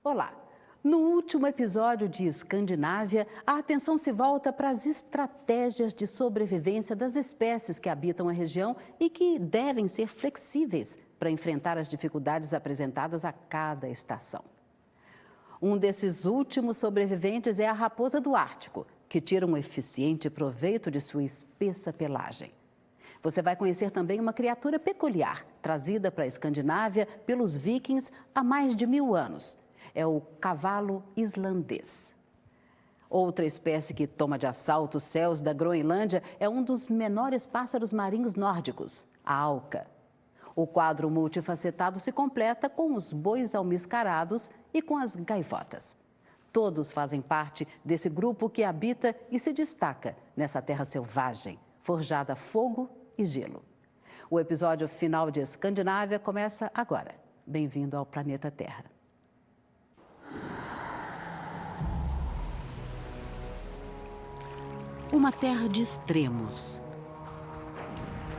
Olá! No último episódio de Escandinávia, a atenção se volta para as estratégias de sobrevivência das espécies que habitam a região e que devem ser flexíveis para enfrentar as dificuldades apresentadas a cada estação. Um desses últimos sobreviventes é a raposa do Ártico, que tira um eficiente proveito de sua espessa pelagem. Você vai conhecer também uma criatura peculiar, trazida para a Escandinávia pelos vikings há mais de 1000 anos. É o cavalo islandês. Outra espécie que toma de assalto os céus da Groenlândia é um dos menores pássaros marinhos nórdicos, a auca. O quadro multifacetado se completa com os bois almiscarados e com as gaivotas. Todos fazem parte desse grupo que habita e se destaca nessa terra selvagem, forjada a fogo e gelo. O episódio final de Escandinávia começa agora. Bem-vindo ao planeta Terra. Uma terra de extremos,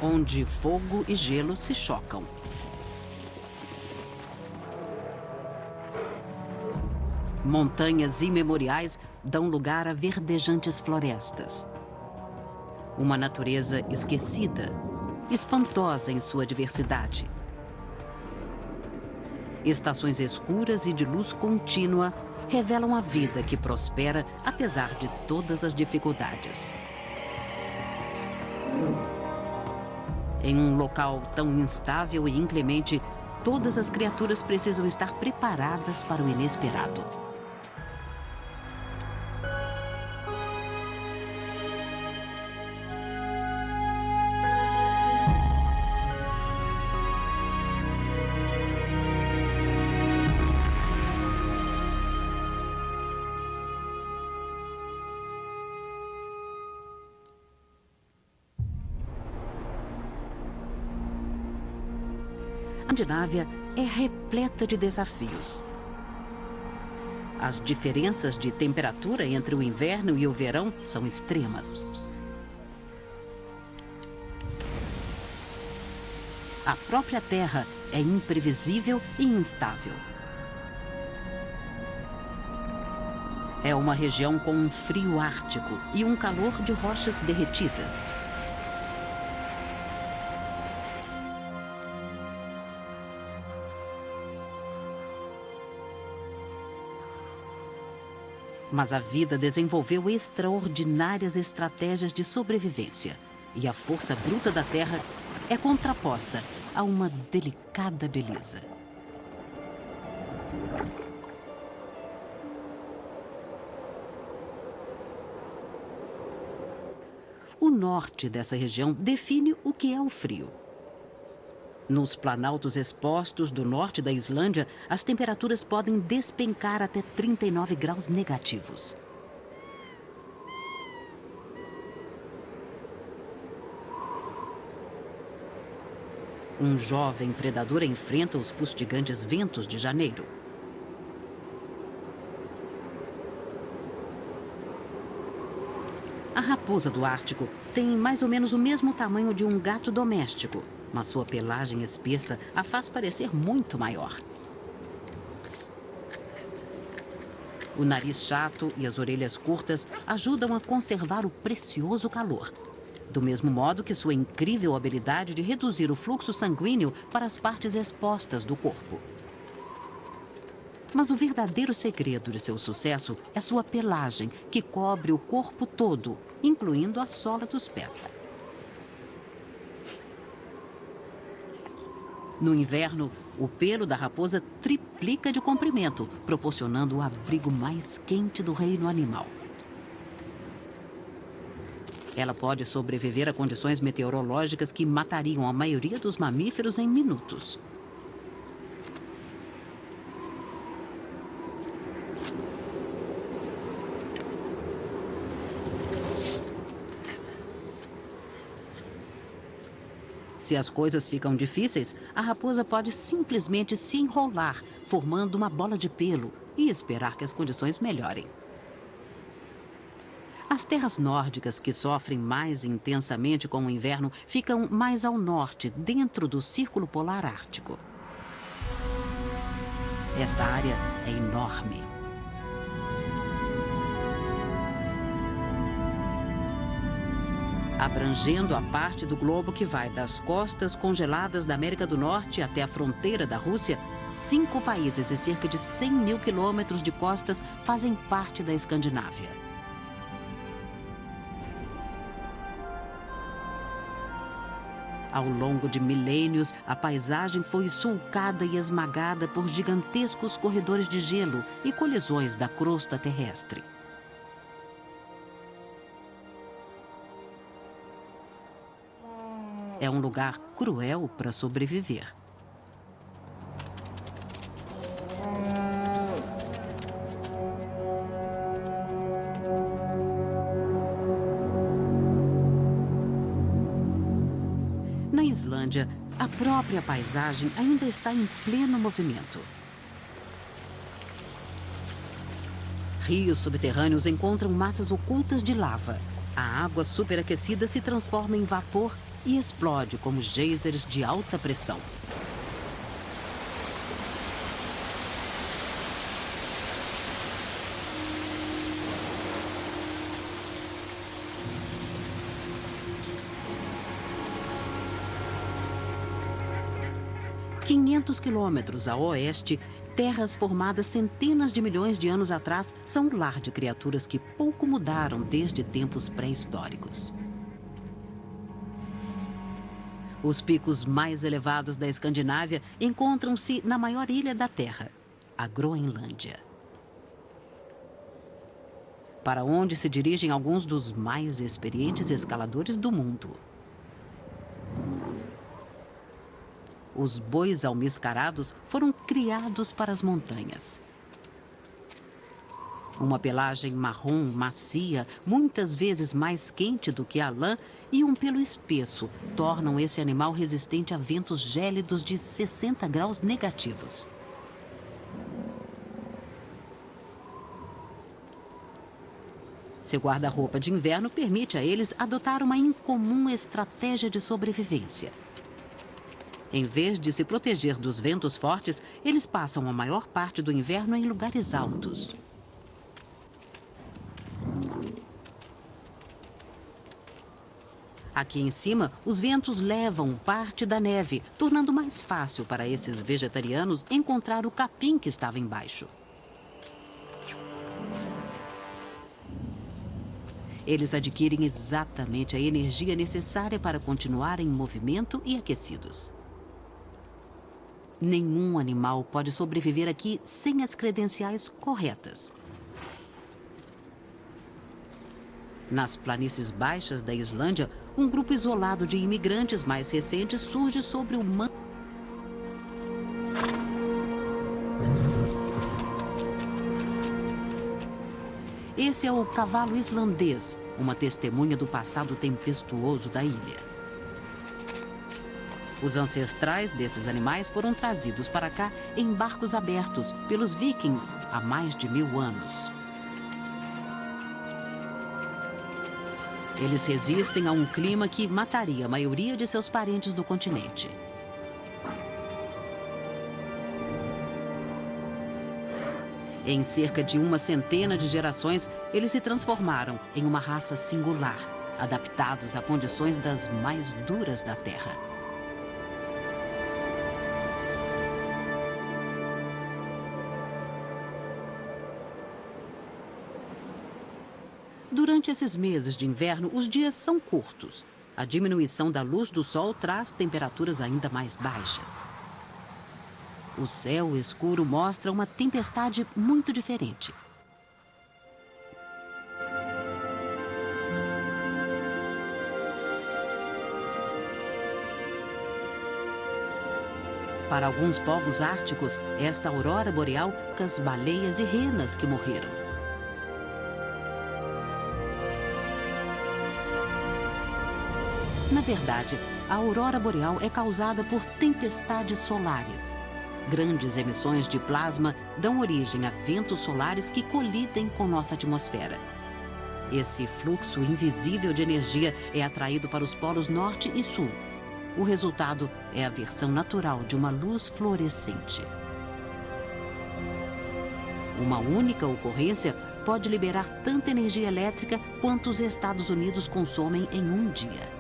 onde fogo e gelo se chocam. Montanhas imemoriais dão lugar a verdejantes florestas. Uma natureza esquecida, espantosa em sua diversidade. Estações escuras e de luz contínua revelam a vida que prospera apesar de todas as dificuldades. Em um local tão instável e inclemente, todas as criaturas precisam estar preparadas para o inesperado. A Escandinávia é repleta de desafios. As diferenças de temperatura entre o inverno e o verão são extremas. A própria terra é imprevisível e instável. É uma região com um frio ártico e um calor de rochas derretidas. Mas a vida desenvolveu extraordinárias estratégias de sobrevivência. E a força bruta da terra é contraposta a uma delicada beleza. O norte dessa região define o que é o frio. Nos planaltos expostos do norte da Islândia, as temperaturas podem despencar até 39 graus negativos. Um jovem predador enfrenta os fustigantes ventos de janeiro. A raposa do Ártico tem mais ou menos o mesmo tamanho de um gato doméstico, mas sua pelagem espessa a faz parecer muito maior. O nariz chato e as orelhas curtas ajudam a conservar o precioso calor, do mesmo modo que sua incrível habilidade de reduzir o fluxo sanguíneo para as partes expostas do corpo. Mas o verdadeiro segredo de seu sucesso é sua pelagem, que cobre o corpo todo, incluindo a sola dos pés. No inverno, o pelo da raposa triplica de comprimento, proporcionando o abrigo mais quente do reino animal. Ela pode sobreviver a condições meteorológicas que matariam a maioria dos mamíferos em minutos. Se as coisas ficam difíceis, a raposa pode simplesmente se enrolar, formando uma bola de pelo e esperar que as condições melhorem. As terras nórdicas, que sofrem mais intensamente com o inverno, ficam mais ao norte, dentro do Círculo Polar Ártico. Esta área é enorme. Abrangendo a parte do globo que vai das costas congeladas da América do Norte até a fronteira da Rússia, 5 países e cerca de 100 mil quilômetros de costas fazem parte da Escandinávia. Ao longo de milênios, a paisagem foi sulcada e esmagada por gigantescos corredores de gelo e colisões da crosta terrestre. É um lugar cruel para sobreviver. Na Islândia, a própria paisagem ainda está em pleno movimento. Rios subterrâneos encontram massas ocultas de lava. A água superaquecida se transforma em vapor e explode como geysers de alta pressão. Quinhentos quilômetros a oeste, terras formadas centenas de milhões de anos atrás são o lar de criaturas que pouco mudaram desde tempos pré-históricos. Os picos mais elevados da Escandinávia encontram-se na maior ilha da Terra, a Groenlândia. Para onde se dirigem alguns dos mais experientes escaladores do mundo. Os bois almiscarados foram criados para as montanhas. Uma pelagem marrom macia, muitas vezes mais quente do que a lã, e um pelo espesso tornam esse animal resistente a ventos gélidos de 60 graus negativos. Seu guarda-roupa de inverno permite a eles adotar uma incomum estratégia de sobrevivência. Em vez de se proteger dos ventos fortes, eles passam a maior parte do inverno em lugares altos. Aqui em cima, os ventos levam parte da neve, tornando mais fácil para esses vegetarianos encontrar o capim que estava embaixo. Eles adquirem exatamente a energia necessária para continuar em movimento e aquecidos. Nenhum animal pode sobreviver aqui sem as credenciais corretas. Nas planícies baixas da Islândia, um grupo isolado de imigrantes mais recentes surge sobre o manto. Esse é o cavalo islandês, uma testemunha do passado tempestuoso da ilha. Os ancestrais desses animais foram trazidos para cá em barcos abertos pelos vikings há mais de 1000 anos. Eles resistem a um clima que mataria a maioria de seus parentes do continente. Em cerca de uma centena de gerações, eles se transformaram em uma raça singular, adaptados a condições das mais duras da Terra. Durante esses meses de inverno, os dias são curtos. A diminuição da luz do sol traz temperaturas ainda mais baixas. O céu escuro mostra uma tempestade muito diferente. Para alguns povos árticos, esta aurora boreal com as baleias e renas que morreram. Na verdade, a aurora boreal é causada por tempestades solares. Grandes emissões de plasma dão origem a ventos solares que colidem com nossa atmosfera. Esse fluxo invisível de energia é atraído para os polos norte e sul. O resultado é a versão natural de uma luz fluorescente. Uma única ocorrência pode liberar tanta energia elétrica quanto os Estados Unidos consomem em um dia.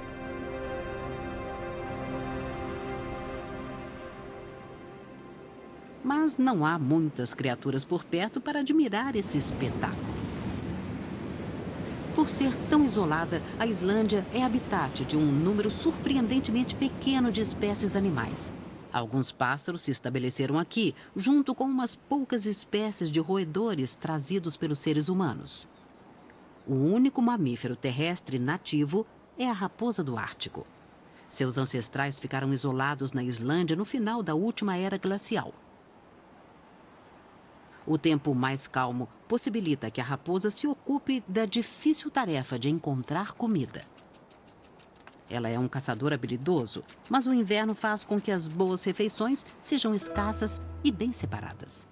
Mas não há muitas criaturas por perto para admirar esse espetáculo. Por ser tão isolada, a Islândia é habitat de um número surpreendentemente pequeno de espécies animais. Alguns pássaros se estabeleceram aqui, junto com umas poucas espécies de roedores trazidos pelos seres humanos. O único mamífero terrestre nativo é a raposa do Ártico. Seus ancestrais ficaram isolados na Islândia no final da última era glacial. O tempo mais calmo possibilita que a raposa se ocupe da difícil tarefa de encontrar comida. Ela é um caçador habilidoso, mas o inverno faz com que as boas refeições sejam escassas e bem separadas.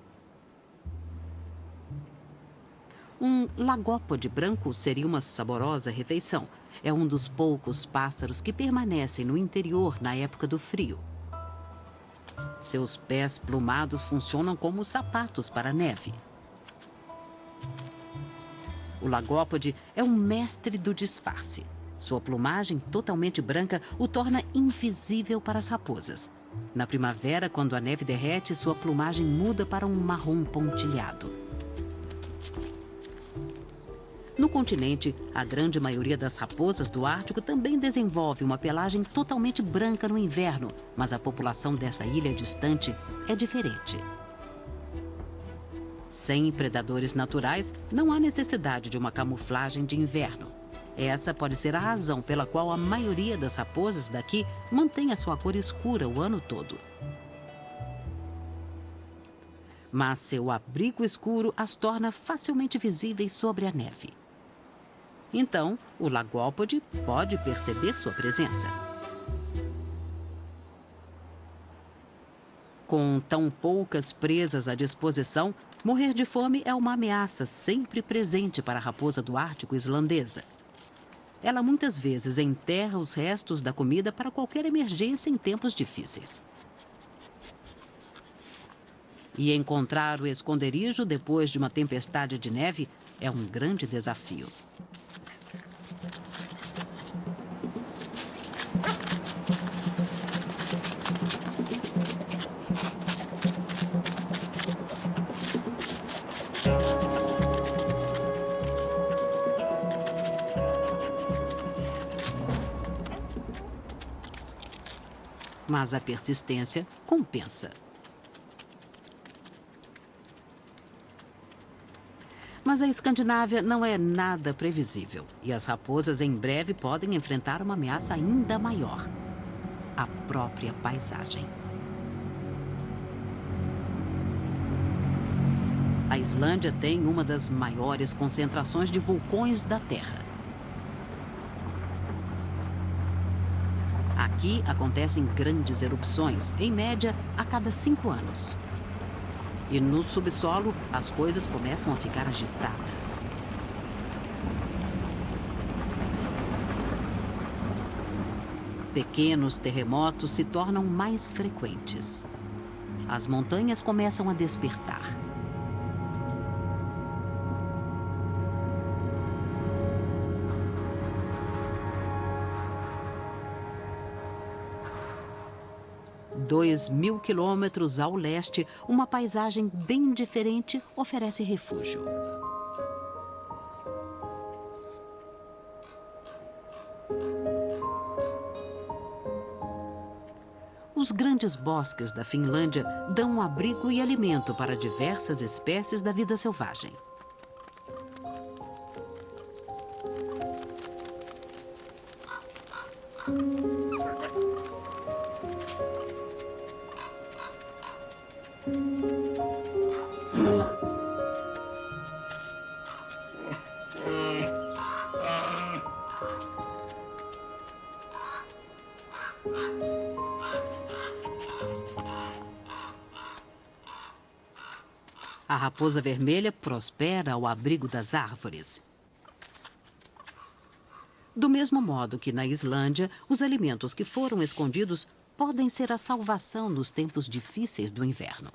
Um lagópode branco seria uma saborosa refeição. É um dos poucos pássaros que permanecem no interior na época do frio. Seus pés plumados funcionam como sapatos para a neve. O lagópode é um mestre do disfarce. Sua plumagem totalmente branca o torna invisível para as raposas. Na primavera, quando a neve derrete, sua plumagem muda para um marrom pontilhado. No continente, a grande maioria das raposas do Ártico também desenvolve uma pelagem totalmente branca no inverno, mas a população dessa ilha distante é diferente. Sem predadores naturais, não há necessidade de uma camuflagem de inverno. Essa pode ser a razão pela qual a maioria das raposas daqui mantém a sua cor escura o ano todo. Mas seu abrigo escuro as torna facilmente visíveis sobre a neve. Então, o lagópode pode perceber sua presença. Com tão poucas presas à disposição, morrer de fome é uma ameaça sempre presente para a raposa do Ártico islandesa. Ela muitas vezes enterra os restos da comida para qualquer emergência em tempos difíceis. E encontrar o esconderijo depois de uma tempestade de neve é um grande desafio. Mas a persistência compensa. Mas a Escandinávia não é nada previsível e as raposas em breve podem enfrentar uma ameaça ainda maior: a própria paisagem. A Islândia tem uma das maiores concentrações de vulcões da Terra. Aqui acontecem grandes erupções, em média, a cada 5 anos. E no subsolo, as coisas começam a ficar agitadas. Pequenos terremotos se tornam mais frequentes. As montanhas começam a despertar. A 2.000 quilômetros ao leste, uma paisagem bem diferente oferece refúgio. Os grandes bosques da Finlândia dão abrigo e alimento para diversas espécies da vida selvagem. A raposa vermelha prospera ao abrigo das árvores. Do mesmo modo que na Islândia, os alimentos que foram escondidos podem ser a salvação nos tempos difíceis do inverno.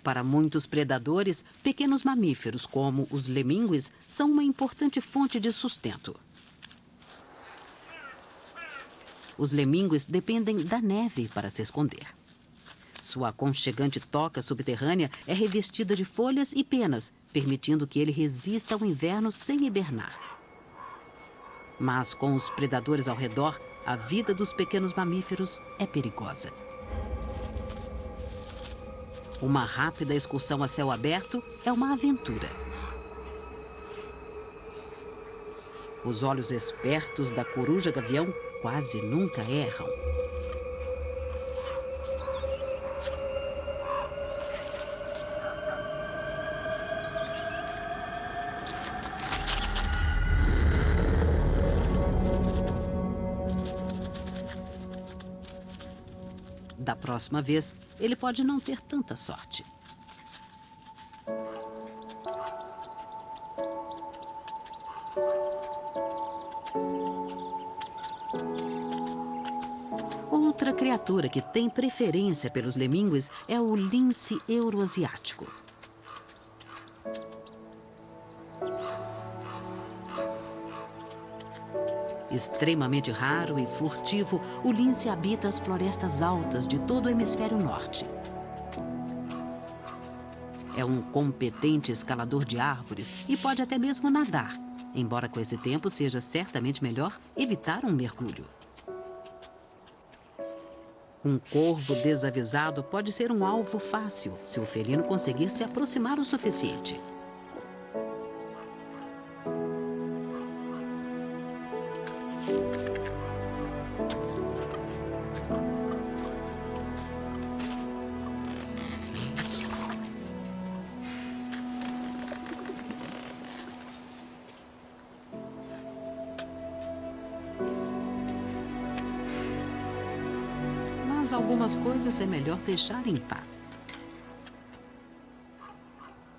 Para muitos predadores, pequenos mamíferos como os lemíngues são uma importante fonte de sustento. Os lemíngues dependem da neve para se esconder. Sua aconchegante toca subterrânea é revestida de folhas e penas, permitindo que ele resista ao inverno sem hibernar. Mas com os predadores ao redor, a vida dos pequenos mamíferos é perigosa. Uma rápida excursão a céu aberto é uma aventura. Os olhos espertos da coruja-gavião quase nunca erram. Da próxima vez, ele pode não ter tanta sorte. Outra criatura que tem preferência pelos lemíngues é o lince euroasiático. Extremamente raro e furtivo, o lince habita as florestas altas de todo o hemisfério norte. É um competente escalador de árvores e pode até mesmo nadar, embora com esse tempo seja certamente melhor evitar um mergulho. Um corvo desavisado pode ser um alvo fácil se o felino conseguir se aproximar o suficiente. Mas algumas coisas é melhor deixar em paz.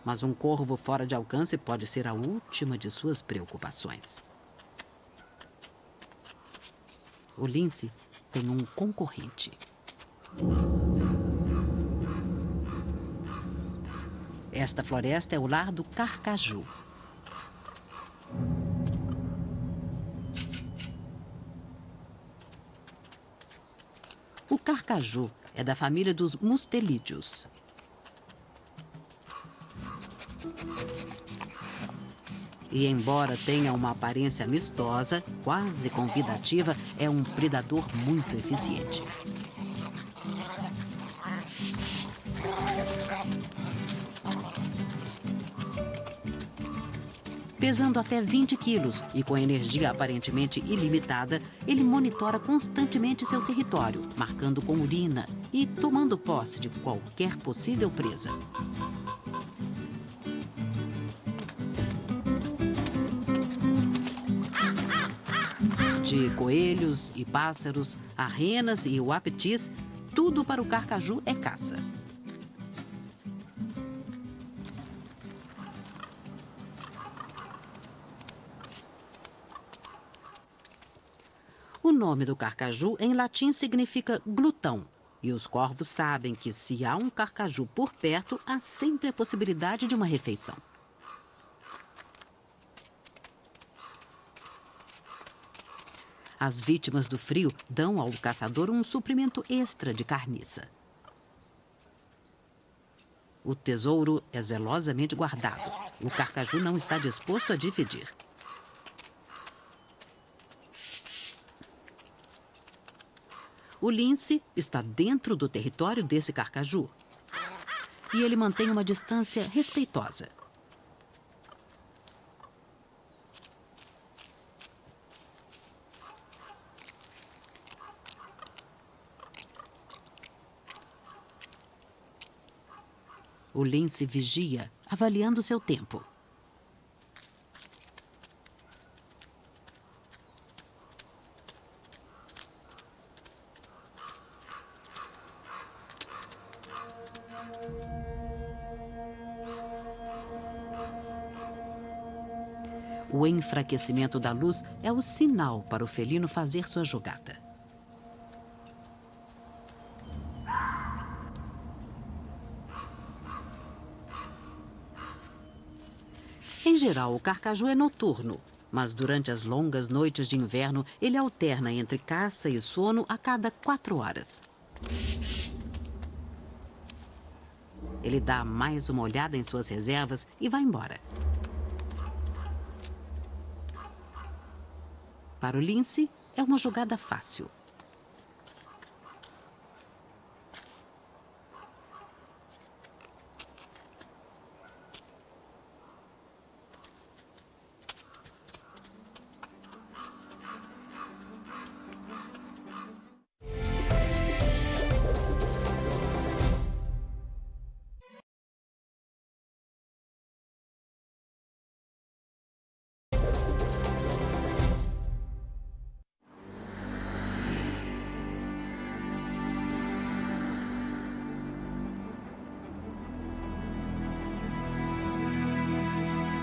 Mas um corvo fora de alcance pode ser a última de suas preocupações. O lince tem um concorrente. Esta floresta é o lar do carcaju. O carcaju é da família dos mustelídeos. E embora tenha uma aparência amistosa, quase convidativa, é um predador muito eficiente. Pesando até 20 quilos e com energia aparentemente ilimitada, ele monitora constantemente seu território, marcando com urina e tomando posse de qualquer possível presa. De coelhos e pássaros, a renas e uapetis, tudo para o carcaju é caça. O nome do carcaju em latim significa glutão, e os corvos sabem que se há um carcaju por perto, há sempre a possibilidade de uma refeição. As vítimas do frio dão ao caçador um suprimento extra de carniça. O tesouro é zelosamente guardado. O carcaju não está disposto a dividir. O lince está dentro do território desse carcaju. E ele mantém uma distância respeitosa. O lince vigia, avaliando seu tempo. O enfraquecimento da luz é o sinal para o felino fazer sua jogada. geral, o carcaju é noturno, mas durante as longas noites de inverno, ele alterna entre caça e sono a cada 4 horas. Ele dá mais uma olhada em suas reservas e vai embora. Para o lince, é uma jogada fácil.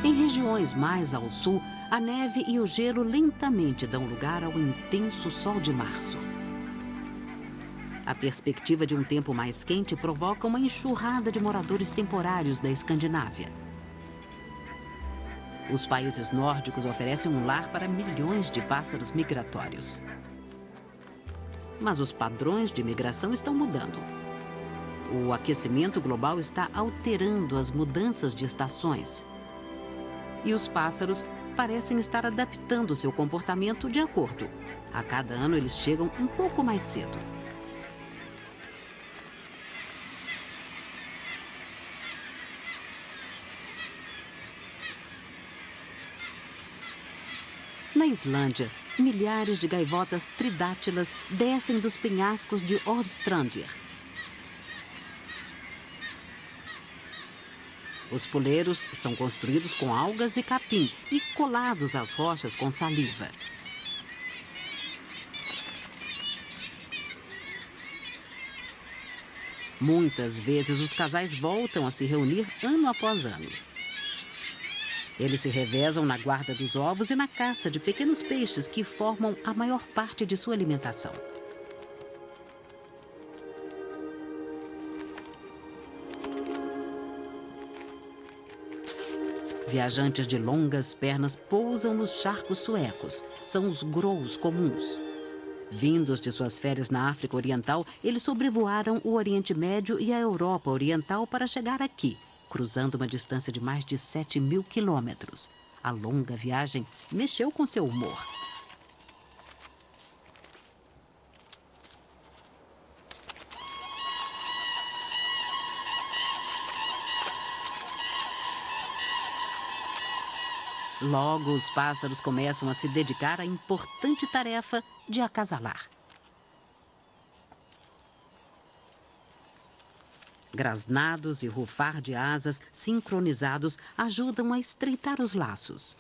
Em regiões mais ao sul, a neve e o gelo lentamente dão lugar ao intenso sol de março. A perspectiva de um tempo mais quente provoca uma enxurrada de moradores temporários da Escandinávia. Os países nórdicos oferecem um lar para milhões de pássaros migratórios. Mas os padrões de migração estão mudando. O aquecimento global está alterando as mudanças de estações. E os pássaros parecem estar adaptando seu comportamento de acordo. A cada ano eles chegam um pouco mais cedo. Na Islândia, milhares de gaivotas tridátilas descem dos penhascos de Orstrandir. Os poleiros são construídos com algas e capim e colados às rochas com saliva. Muitas vezes os casais voltam a se reunir ano após ano. Eles se revezam na guarda dos ovos e na caça de pequenos peixes que formam a maior parte de sua alimentação. Viajantes de longas pernas pousam nos charcos suecos. São os grows comuns. Vindos de suas férias na África Oriental, eles sobrevoaram o Oriente Médio e a Europa Oriental para chegar aqui, cruzando uma distância de mais de 7.000 quilômetros. A longa viagem mexeu com seu humor. Logo, os pássaros começam a se dedicar à importante tarefa de acasalar. Grasnados e rufar de asas sincronizados ajudam a estreitar os laços.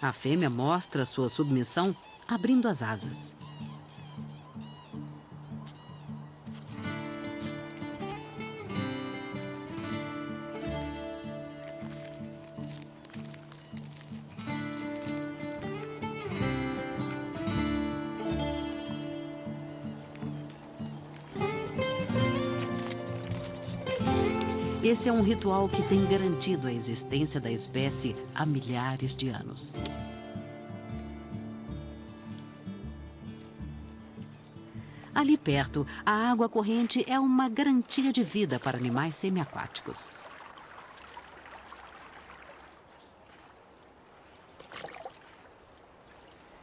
A fêmea mostra sua submissão abrindo as asas. Esse é um ritual que tem garantido a existência da espécie há milhares de anos. Ali perto, a água corrente é uma garantia de vida para animais semiaquáticos.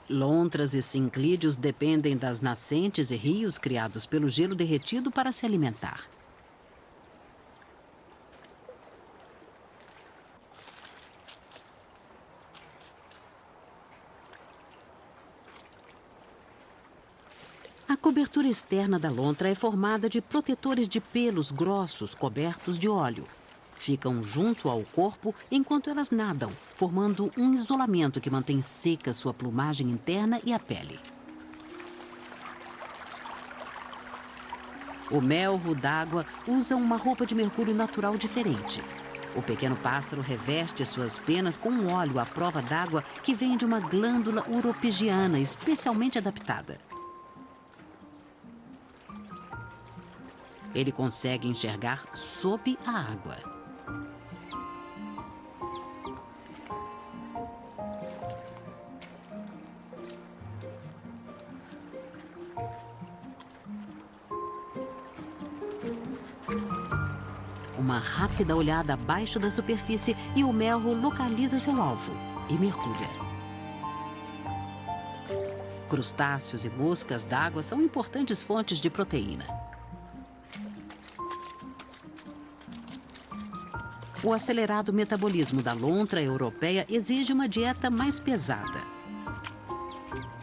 Lontras e cinclídeos dependem das nascentes e rios criados pelo gelo derretido para se alimentar. A cobertura externa da lontra é formada de protetores de pelos grossos cobertos de óleo. Ficam junto ao corpo enquanto elas nadam, formando um isolamento que mantém seca sua plumagem interna e a pele. O melro d'água usa uma roupa de mergulho natural diferente. O pequeno pássaro reveste suas penas com um óleo à prova d'água que vem de uma glândula uropigiana especialmente adaptada. Ele consegue enxergar sob a água. Uma rápida olhada abaixo da superfície e o melro localiza seu alvo e mergulha. Crustáceos e moscas d'água são importantes fontes de proteína. O acelerado metabolismo da lontra europeia exige uma dieta mais pesada.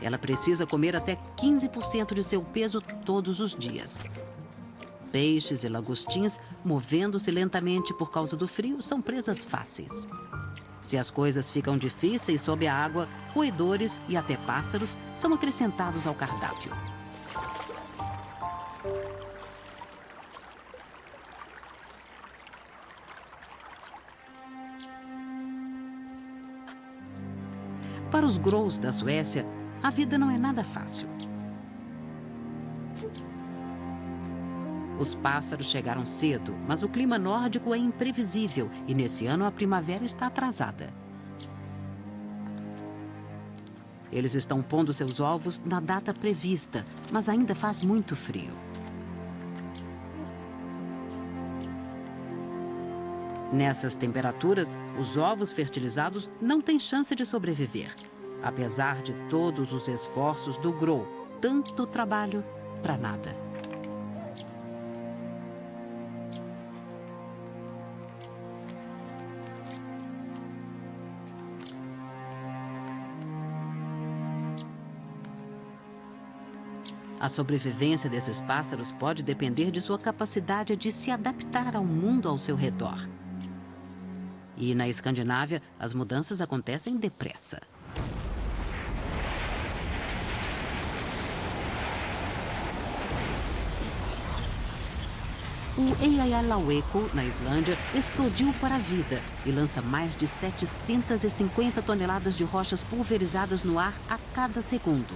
Ela precisa comer até 15% de seu peso todos os dias. Peixes e lagostins, movendo-se lentamente por causa do frio, são presas fáceis. Se as coisas ficam difíceis sob a água, roedores e até pássaros são acrescentados ao cardápio. Para os Gros da Suécia, a vida não é nada fácil. Os pássaros chegaram cedo, mas o clima nórdico é imprevisível e nesse ano a primavera está atrasada. Eles estão pondo seus ovos na data prevista, mas ainda faz muito frio. Nessas temperaturas, os ovos fertilizados não têm chance de sobreviver, apesar de todos os esforços do Gro. Tanto trabalho para nada. A sobrevivência desses pássaros pode depender de sua capacidade de se adaptar ao mundo ao seu redor. E na Escandinávia, as mudanças acontecem depressa. O Eyjafjallajökull, na Islândia, explodiu para a vida e lança mais de 750 toneladas de rochas pulverizadas no ar a cada segundo.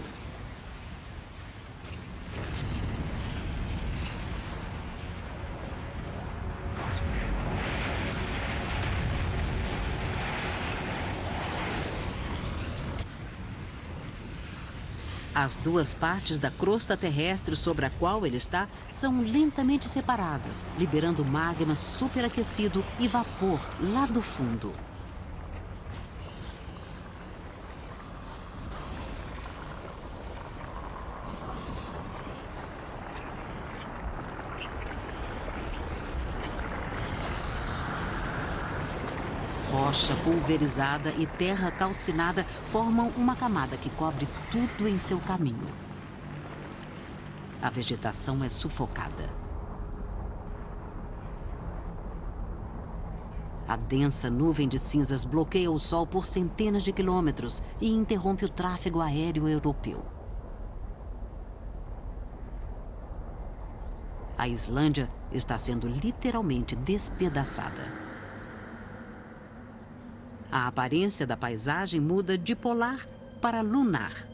As duas partes da crosta terrestre sobre a qual ele está são lentamente separadas, liberando magma superaquecido e vapor lá do fundo. Rocha pulverizada e terra calcinada formam uma camada que cobre tudo em seu caminho. A vegetação é sufocada. A densa nuvem de cinzas bloqueia o sol por centenas de quilômetros e interrompe o tráfego aéreo europeu. A Islândia está sendo literalmente despedaçada. A aparência da paisagem muda de polar para lunar.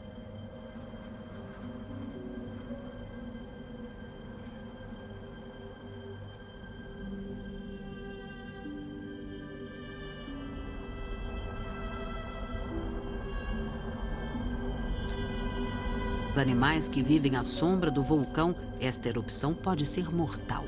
Os animais que vivem à sombra do vulcão, esta erupção pode ser mortal.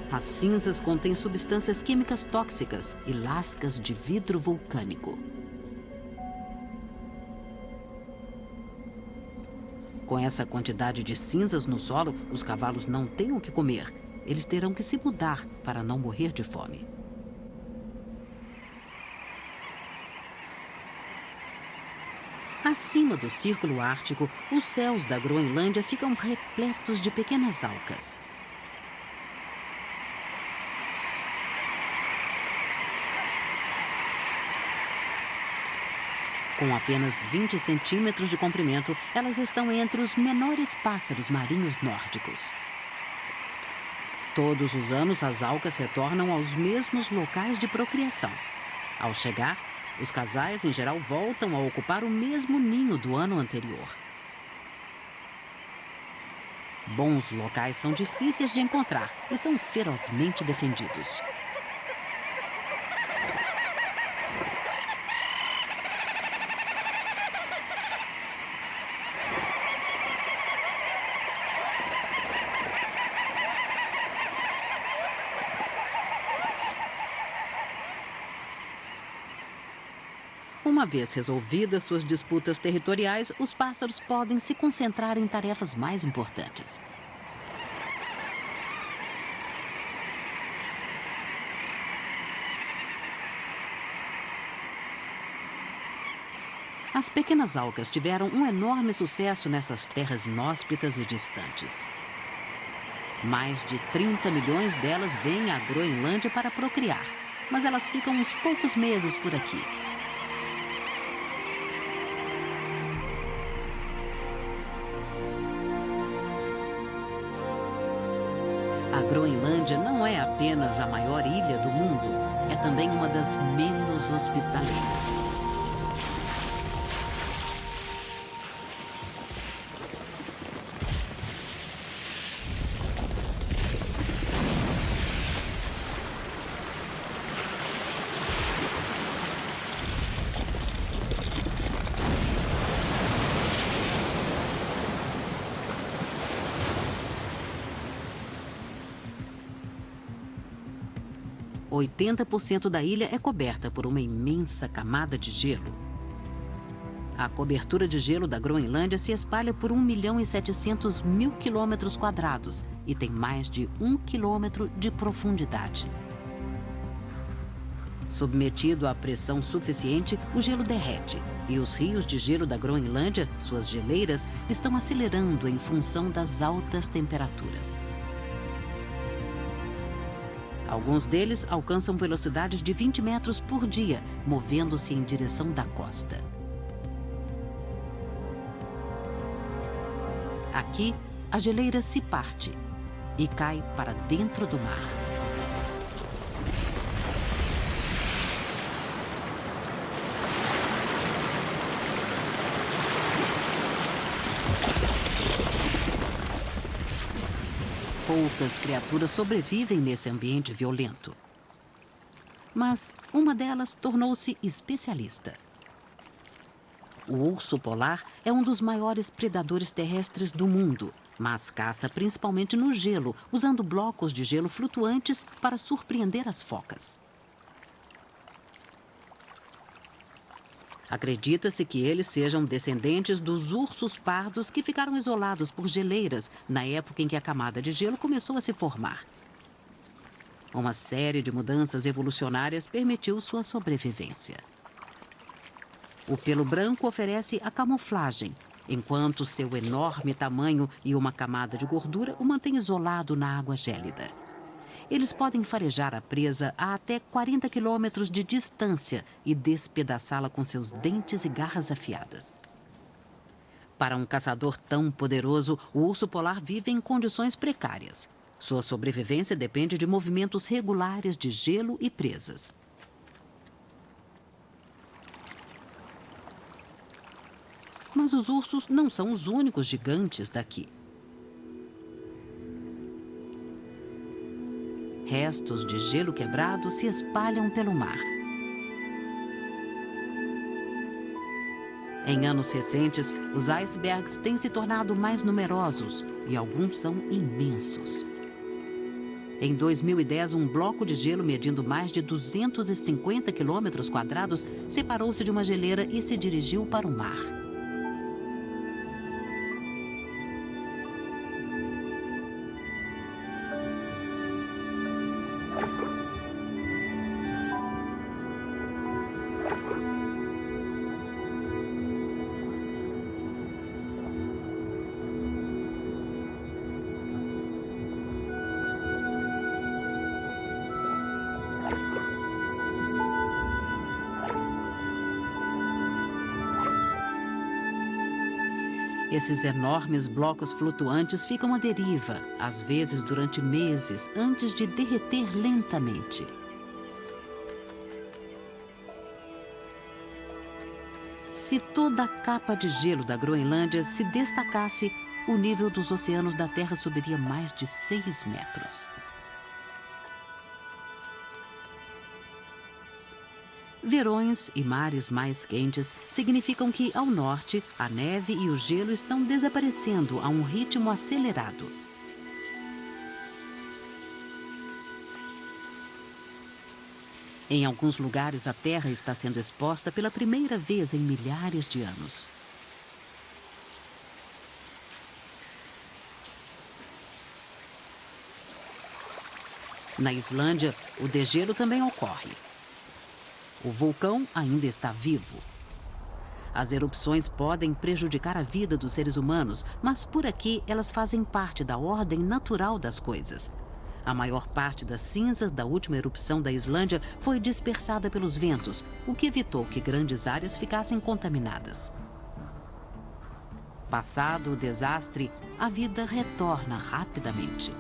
As cinzas contêm substâncias químicas tóxicas e lascas de vidro vulcânico. Com essa quantidade de cinzas no solo, os cavalos não têm o que comer. Eles terão que se mudar para não morrer de fome. Acima do Círculo Ártico, os céus da Groenlândia ficam repletos de pequenas algas. Com apenas 20 centímetros de comprimento, elas estão entre os menores pássaros marinhos nórdicos. Todos os anos, as alcas retornam aos mesmos locais de procriação. Ao chegar, os casais, em geral, voltam a ocupar o mesmo ninho do ano anterior. Bons locais são difíceis de encontrar e são ferozmente defendidos. Uma vez resolvidas suas disputas territoriais, os pássaros podem se concentrar em tarefas mais importantes. As pequenas alcas tiveram um enorme sucesso nessas terras inóspitas e distantes. Mais de 30 milhões delas vêm à Groenlândia para procriar, mas elas ficam uns poucos meses por aqui. A Groenlândia não é apenas a maior ilha do mundo, é também uma das menos hospitaleiras. – 80% da ilha é coberta por uma imensa camada de gelo. A cobertura de gelo da Groenlândia se espalha por 1.700.000 quilômetros quadrados e tem mais de 1 quilômetro de profundidade. Submetido à pressão suficiente, o gelo derrete e os rios de gelo da Groenlândia, suas geleiras, estão acelerando em função das altas temperaturas. Alguns deles alcançam velocidades de 20 metros por dia, movendo-se em direção da costa. Aqui, a geleira se parte e cai para dentro do mar. Poucas criaturas sobrevivem nesse ambiente violento. Mas uma delas tornou-se especialista. O urso polar é um dos maiores predadores terrestres do mundo, mas caça principalmente no gelo, usando blocos de gelo flutuantes para surpreender as focas. Acredita-se que eles sejam descendentes dos ursos pardos que ficaram isolados por geleiras na época em que a camada de gelo começou a se formar. Uma série de mudanças evolucionárias permitiu sua sobrevivência. O pelo branco oferece a camuflagem, enquanto seu enorme tamanho e uma camada de gordura o mantém isolado na água gélida. Eles podem farejar a presa a até 40 quilômetros de distância e despedaçá-la com seus dentes e garras afiadas. Para um caçador tão poderoso, o urso polar vive em condições precárias. Sua sobrevivência depende de movimentos regulares de gelo e presas. Mas os ursos não são os únicos gigantes daqui. Restos de gelo quebrado se espalham pelo mar. Em anos recentes, os icebergs têm se tornado mais numerosos e alguns são imensos. Em 2010, um bloco de gelo medindo mais de 250 quilômetros quadrados separou-se de uma geleira e se dirigiu para o mar. Esses enormes blocos flutuantes ficam à deriva, às vezes durante meses, antes de derreter lentamente. Se toda a capa de gelo da Groenlândia se destacasse, o nível dos oceanos da Terra subiria mais de 6 metros. Verões e mares mais quentes significam que, ao norte, a neve e o gelo estão desaparecendo a um ritmo acelerado. Em alguns lugares, a Terra está sendo exposta pela primeira vez em milhares de anos. Na Islândia, o degelo também ocorre. O vulcão ainda está vivo. As erupções podem prejudicar a vida dos seres humanos, mas por aqui elas fazem parte da ordem natural das coisas. A maior parte das cinzas da última erupção da Islândia foi dispersada pelos ventos, o que evitou que grandes áreas ficassem contaminadas. Passado o desastre, a vida retorna rapidamente.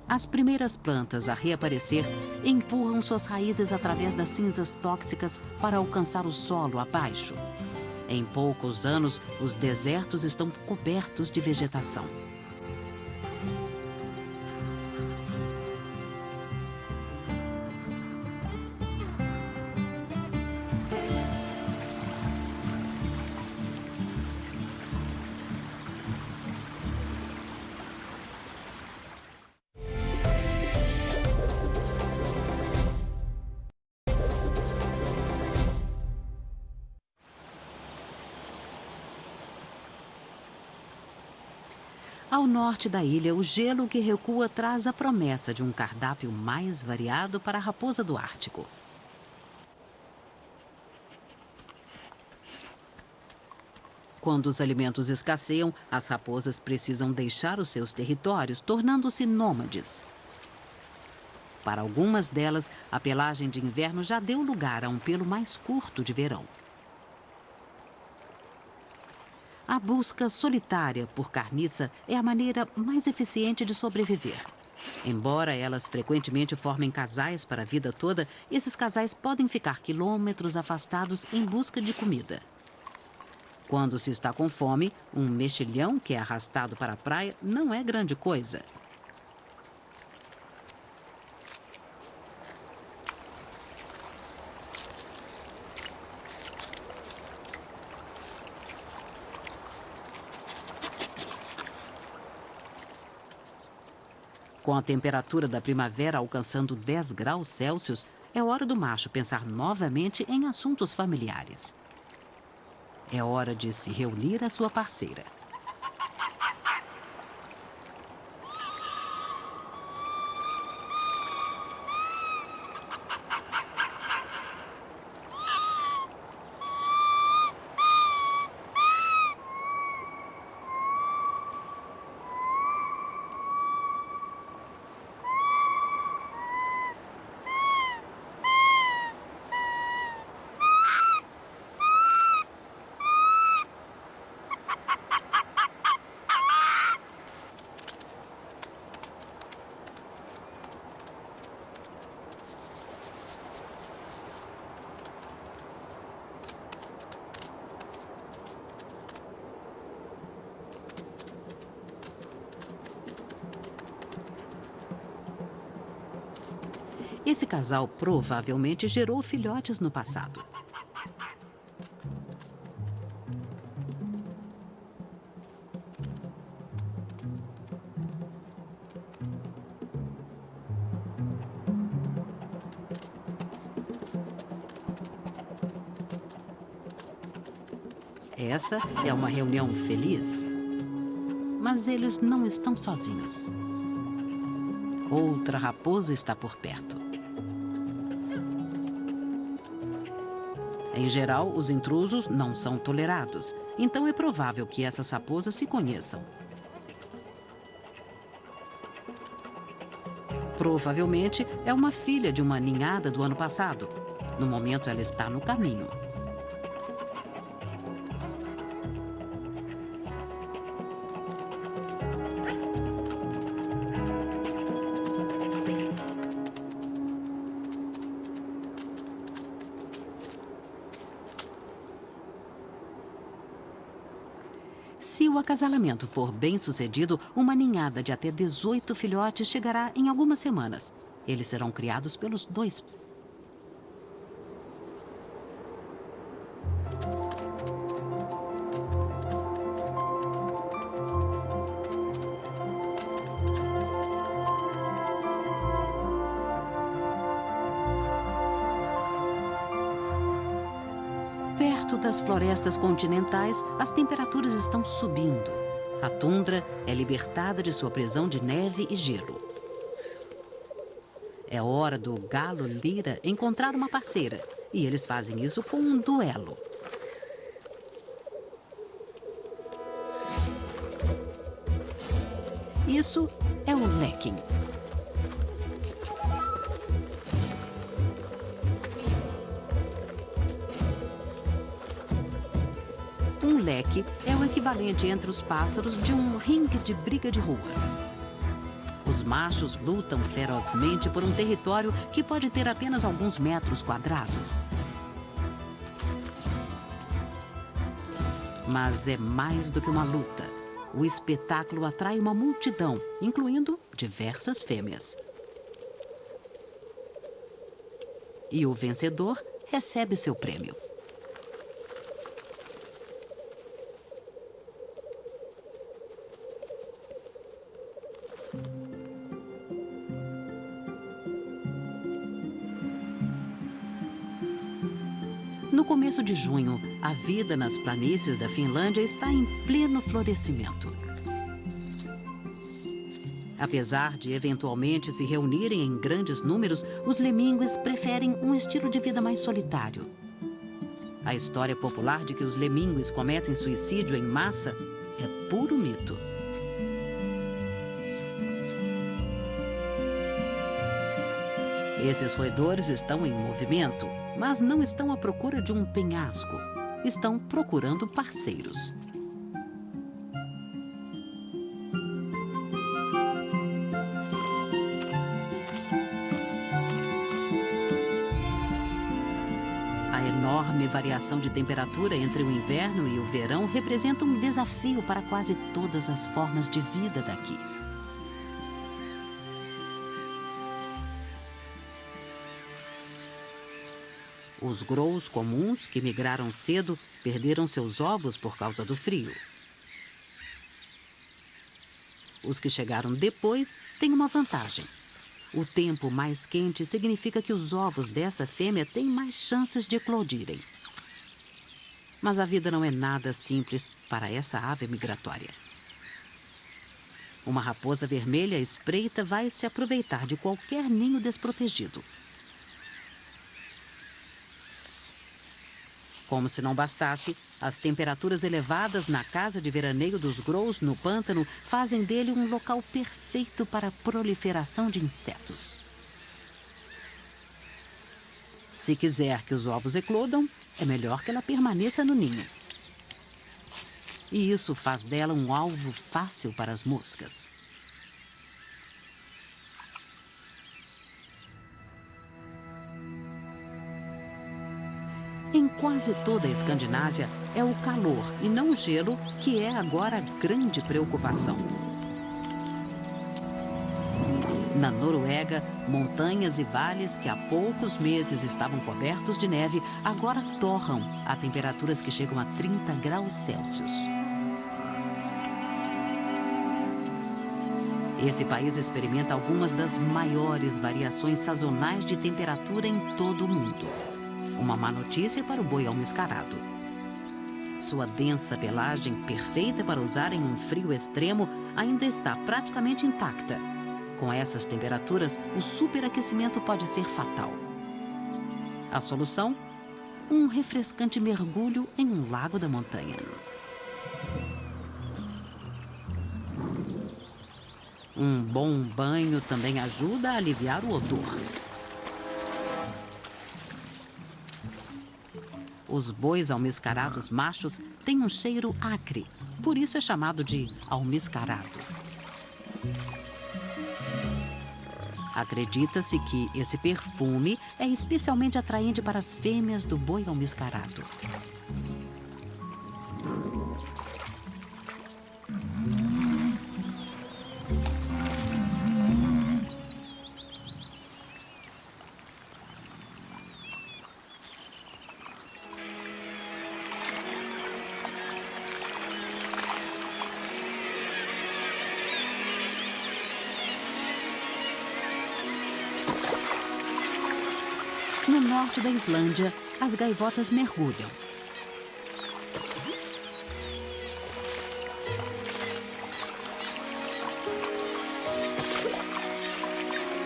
As primeiras plantas a reaparecer empurram suas raízes através das cinzas tóxicas para alcançar o solo abaixo. Em poucos anos, os desertos estão cobertos de vegetação. Ao norte da ilha, o gelo que recua traz a promessa de um cardápio mais variado para a raposa do Ártico. Quando os alimentos escasseiam, as raposas precisam deixar os seus territórios, tornando-se nômades. Para algumas delas, a pelagem de inverno já deu lugar a um pelo mais curto de verão. A busca solitária por carniça é a maneira mais eficiente de sobreviver. Embora elas frequentemente formem casais para a vida toda, esses casais podem ficar quilômetros afastados em busca de comida. Quando se está com fome, um mexilhão que é arrastado para a praia não é grande coisa. Com a temperatura da primavera alcançando 10 graus Celsius, é hora do macho pensar novamente em assuntos familiares. É hora de se reunir à sua parceira. Esse casal provavelmente gerou filhotes no passado. Essa é uma reunião feliz. Mas eles não estão sozinhos. Outra raposa está por perto. Em geral, os intrusos não são tolerados, então é provável que essas raposas se conheçam. Provavelmente é uma filha de uma ninhada do ano passado. No momento, ela está no caminho. Se o acasalamento for bem sucedido, uma ninhada de até 18 filhotes chegará em algumas semanas. Eles serão criados pelos dois. Perto das florestas continentais, as temperaturas estão subindo. A tundra é libertada de sua prisão de neve e gelo. É hora do galo-lira encontrar uma parceira, e eles fazem isso com um duelo. Isso é o lekking. Um leque é o equivalente entre os pássaros de um ringue de briga de rua. Os machos lutam ferozmente por um território que pode ter apenas alguns metros quadrados. Mas é mais do que uma luta. O espetáculo atrai uma multidão, incluindo diversas fêmeas. E o vencedor recebe seu prêmio. No começo de junho, a vida nas planícies da Finlândia está em pleno florescimento. Apesar de eventualmente se reunirem em grandes números, os lemingües preferem um estilo de vida mais solitário. A história popular de que os lemingües cometem suicídio em massa é puro mito. Esses roedores estão em movimento, mas não estão à procura de um penhasco. Estão procurando parceiros. A enorme variação de temperatura entre o inverno e o verão representa um desafio para quase todas as formas de vida daqui. Os grous comuns, que migraram cedo, perderam seus ovos por causa do frio. Os que chegaram depois têm uma vantagem. O tempo mais quente significa que os ovos dessa fêmea têm mais chances de eclodirem. Mas a vida não é nada simples para essa ave migratória. Uma raposa vermelha espreita vai se aproveitar de qualquer ninho desprotegido. Como se não bastasse, as temperaturas elevadas na casa de veraneio dos grous no pântano fazem dele um local perfeito para a proliferação de insetos. Se quiser que os ovos eclodam, é melhor que ela permaneça no ninho. E isso faz dela um alvo fácil para as moscas. Em quase toda a Escandinávia, é o calor e não o gelo que é agora a grande preocupação. Na Noruega, montanhas e vales que há poucos meses estavam cobertos de neve, agora torram a temperaturas que chegam a 30 graus Celsius. Esse país experimenta algumas das maiores variações sazonais de temperatura em todo o mundo. Uma má notícia para o boi almiscarado. Sua densa pelagem, perfeita para usar em um frio extremo, ainda está praticamente intacta. Com essas temperaturas, o superaquecimento pode ser fatal. A solução? Um refrescante mergulho em um lago da montanha. Um bom banho também ajuda a aliviar o odor. Os bois almiscarados machos têm um cheiro acre, por isso é chamado de almiscarado. Acredita-se que esse perfume é especialmente atraente para as fêmeas do boi almiscarado. norte da Islândia, as gaivotas mergulham.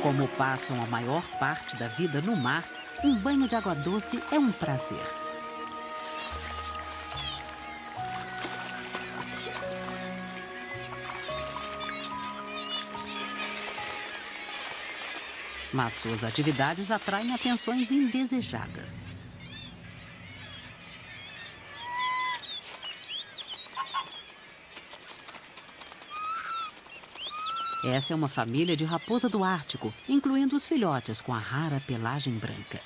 Como passam a maior parte da vida no mar, um banho de água doce é um prazer. Mas suas atividades atraem atenções indesejadas. Essa é uma família de raposa do Ártico, incluindo os filhotes com a rara pelagem branca.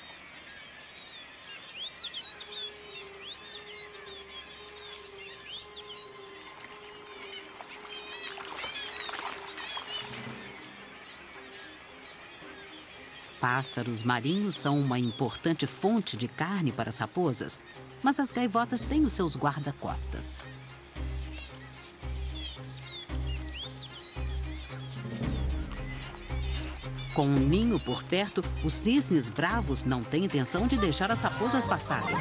Pássaros marinhos são uma importante fonte de carne para as raposas, mas as gaivotas têm os seus guarda-costas. Com um ninho por perto, os cisnes bravos não têm intenção de deixar as raposas passarem.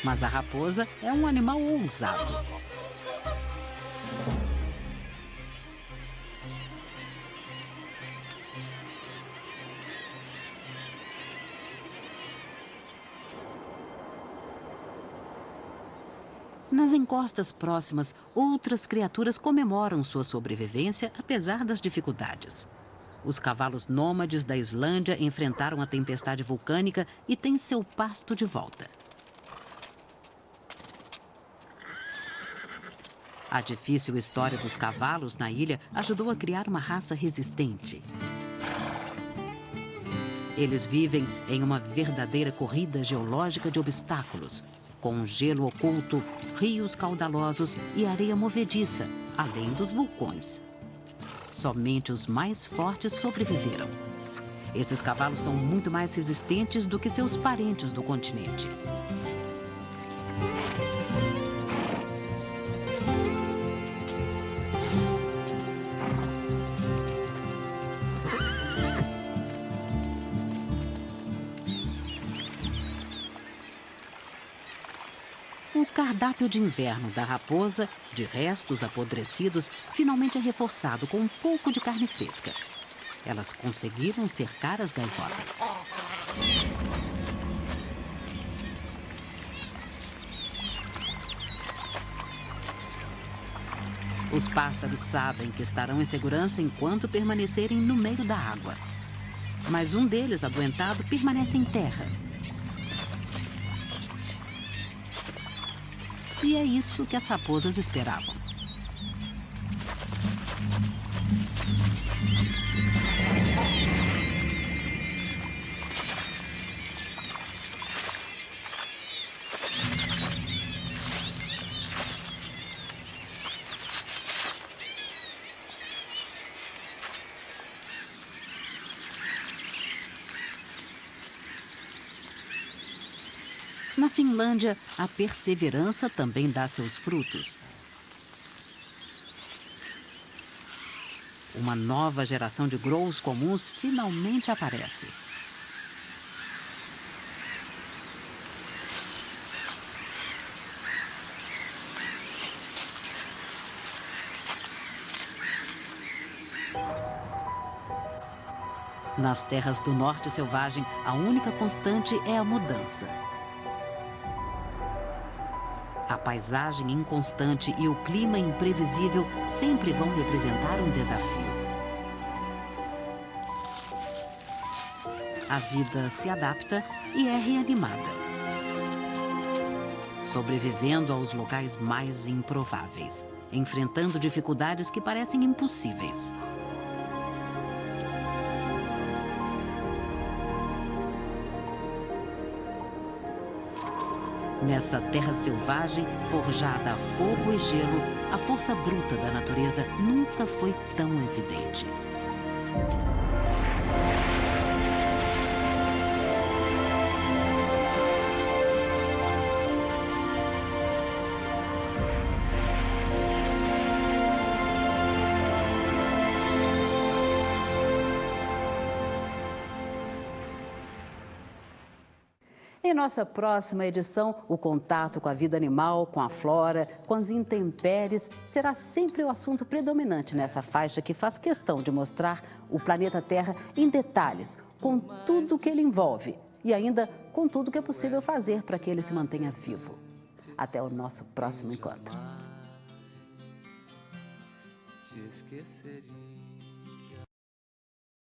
Mas a raposa é um animal ousado. Nas encostas próximas, outras criaturas comemoram sua sobrevivência apesar das dificuldades. Os cavalos nômades da Islândia enfrentaram a tempestade vulcânica e têm seu pasto de volta. A difícil história dos cavalos na ilha ajudou a criar uma raça resistente. Eles vivem em uma verdadeira corrida geológica de obstáculos, com gelo oculto, rios caudalosos e areia movediça, além dos vulcões. Somente os mais fortes sobreviveram. Esses cavalos são muito mais resistentes do que seus parentes do continente. O cardápio de inverno da raposa, de restos apodrecidos, finalmente é reforçado com um pouco de carne fresca. Elas conseguiram cercar as gaivotas. Os pássaros sabem que estarão em segurança enquanto permanecerem no meio da água. Mas um deles, adoentado, permanece em terra. E é isso que as raposas esperavam. Na Finlândia, a perseverança também dá seus frutos. Uma nova geração de gnolls comuns finalmente aparece. Nas terras do norte selvagem, a única constante é a mudança. A paisagem inconstante e o clima imprevisível sempre vão representar um desafio. A vida se adapta e é reanimada, sobrevivendo aos locais mais improváveis, enfrentando dificuldades que parecem impossíveis. Nessa terra selvagem, forjada a fogo e gelo, a força bruta da natureza nunca foi tão evidente. Em nossa próxima edição, o contato com a vida animal, com a flora, com as intempéries, será sempre o assunto predominante nessa faixa que faz questão de mostrar o planeta Terra em detalhes, com tudo que ele envolve e ainda com tudo que é possível fazer para que ele se mantenha vivo. Até o nosso próximo encontro. Te esqueceria.